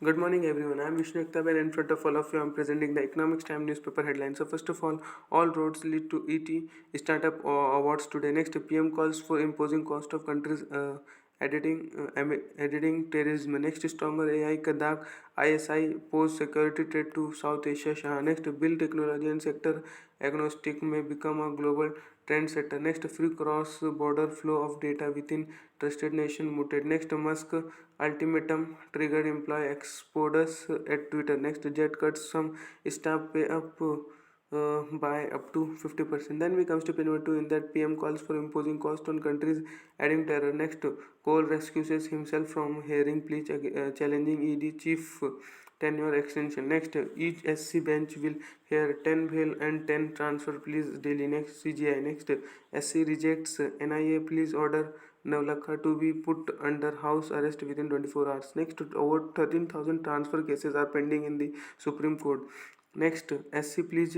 Good morning, everyone. I'm Vishnu Ektab, and in front of all of you, I'm presenting the Economics Time newspaper headlines. So, first of all roads lead to ET Startup Awards today. Next, PM calls for imposing cost of countries editing terrorism. Next, stronger AI Kadak ISI pose security threat to South Asia. Shah. Next, build technology and sector agnostic may become a global trendsetter. Next, free cross-border flow of data within trusted nation mooted. Next, Musk ultimatum triggered employee exodus at Twitter. Next, Jet cuts some staff pay up by up to 50%. Then we comes to pin number 2 in that PM calls for imposing cost on countries adding terror. Next, Cole rescues himself from hearing plea challenging ED chief tenure extension. Next, each SC bench will hear 10 bail and 10 transfer pleas daily. Next, CGI. Next, SC rejects NIA pleas order Navlakha to be put under house arrest within 24 hours. Next, over 13,000 transfer cases are pending in the Supreme Court. Next, SC pleads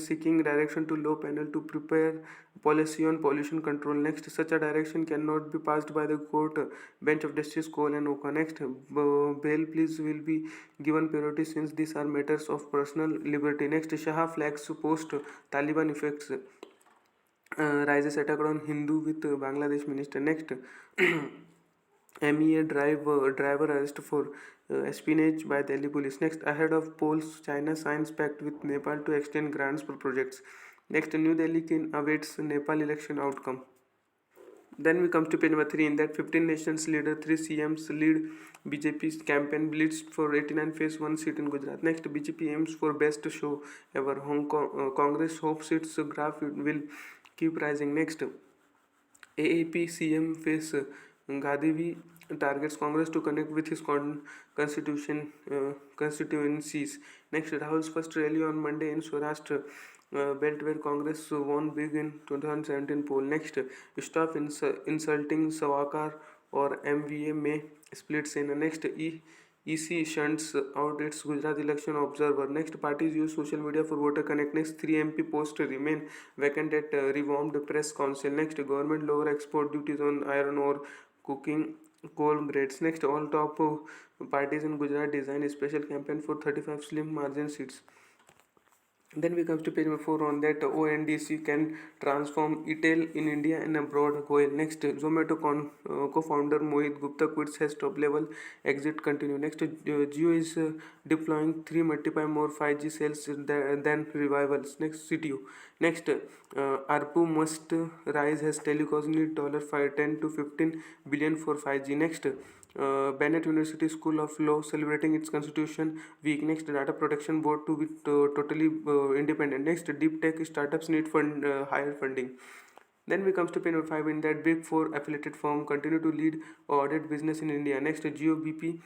seeking direction to law panel to prepare policy on pollution control. Next, such a direction cannot be passed by the court bench of Justice Cole and Oka. Next, bail pleas will be given priority since these are matters of personal liberty. Next, Shah flags post Taliban effects. Rises attack on Hindu with Bangladesh minister. Next, MEA driver arrest for espionage by Delhi police. Next, ahead of polls, China signs pact with Nepal to extend grants for projects. Next, New Delhi awaits Nepal election outcome. Then we come to page number 3 in that 15 nations leader, 3 CMs lead BJP's campaign blitz for 89 phase 1 seat in Gujarat. Next, BJP aims for best show ever. Hong Kong Congress hopes its graph will keep rising. Next, AAP CM face Gadivi targets Congress to connect with his constituencies. Next, Rahul's first rally on Monday in Saurashtra belt where Congress won big in 2017 poll. Next, stop insulting Sawakar or MVA may split Sena. Next, EC shunts out its Gujarat election observer. Next, parties use social media for voter connect. Next, 3 MP posts remain vacant at revamped press council. Next, government lower export duties on iron ore, cooking coal grades. Next, all top parties in Gujarat design a special campaign for 35 slim margin seats. Then we come to page number 4 on that ONDC can transform retail in India and abroad. Goel. Next, Zomato co-founder Mohit Gupta quits has top level exit continue. Next, Jio is deploying 3 multiply more 5G sales than revivals. Next, CTU. Next, ARPU must rise as telecoms need $10 to 15 billion for 5G. Next, Bennett University School of Law celebrating its Constitution Week. Next, Data Protection Board to be totally independent. Next, deep tech startups need higher funding. Then we comes to page number 5 in that big four affiliated firm continue to lead audit business in India. Next, GeoBP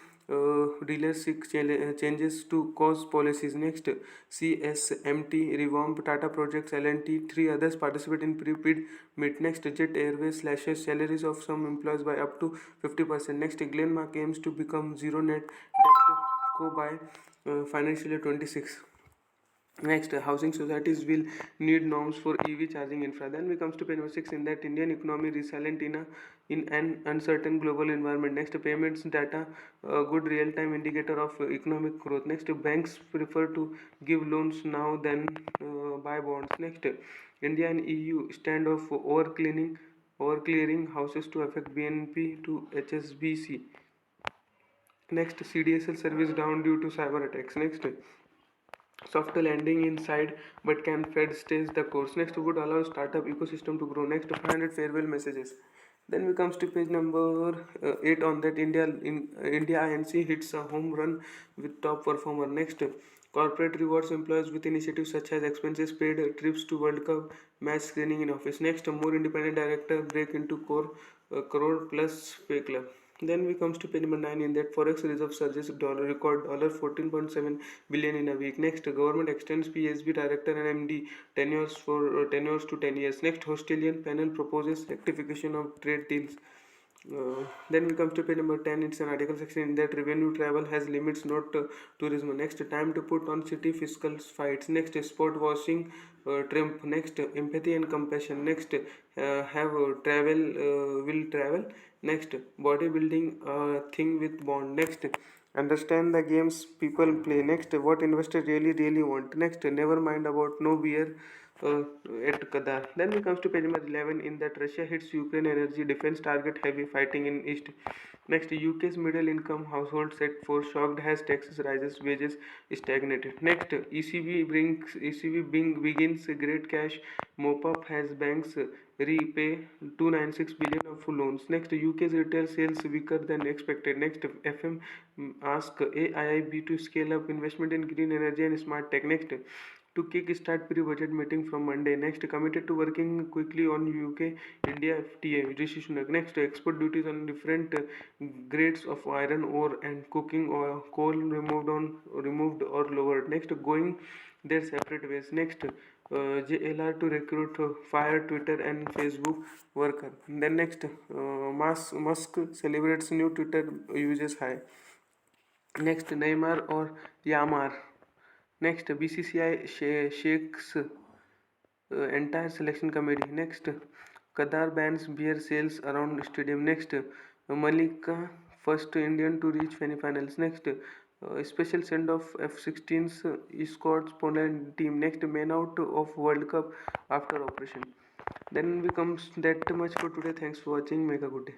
dealers seek changes to cost policies. Next, CSMT revamp Tata projects L&T. 3 others participate in pre-bid meet. Next, Jet Airways slashes salaries of some employees by up to 50%. Next, Glenmark aims to become zero net debt co by financial year 26. Next, housing societies will need norms for EV charging infra. Then we comes to page number 6 in that Indian economy resilient in an uncertain global environment. Next, payments data, good real-time indicator of economic growth. Next, banks prefer to give loans now than buy bonds. Next, India and EU stand off overclearing houses to affect BNP to HSBC. Next, CDSL service down due to cyber attacks. Next, soft landing inside but can Fed stays the course. Next, would allow startup ecosystem to grow. Next, 500 farewell messages. Then we comes to page number 8 on that India INC hits a home run with top performer. Next, corporate rewards employees with initiatives such as expenses paid, trips to World Cup, match screening in office. Next, more independent director break into crore plus pay club. Then we comes to page number 9 in that forex reserve surges record $14.7 billion in a week. Next, government extends PSB director and MD tenures to 10 years. Next, Australian panel proposes rectification of trade deals. Then we come to page number 10. It's an article section in that revenue travel has limits, not tourism. Next, time to put on city fiscal fights. Next, sport washing Trump. Next, empathy and compassion. Next, have travel will travel. Next, bodybuilding thing with bond. Next, Understand the games people play. Next, what investors really want. Next, never mind about no beer uh, at Qatar. Then we comes to page number 11 in that Russia hits Ukraine energy defense target heavy fighting in East. Next, UK's middle income household set for shocked has taxes rises wages stagnated. Next, begins great cash mop up has banks repay 296 billion of loans. Next, UK's retail sales weaker than expected. Next, FM ask AIIB to scale up investment in green energy and smart tech. Next, to kick-start pre-budget meeting from Monday. Next, committed to working quickly on UK India FTA. Rishi Sunak. Next, export duties on different grades of iron ore and cooking oil, coal removed or lowered. Next, going their separate ways. Next, JLR to recruit fire Twitter and Facebook worker. Then next, Musk celebrates new Twitter users high. Next, Neymar or Yamar. Next, BCCI shakes entire selection committee. Next, Qatar bans beer sales around stadium. Next, Malika first Indian to reach semi-finals. Next, special send-off F-16's escorts Poland team. Next, man out of World Cup after operation. Then becomes that much for today. Thanks for watching. Make a good day.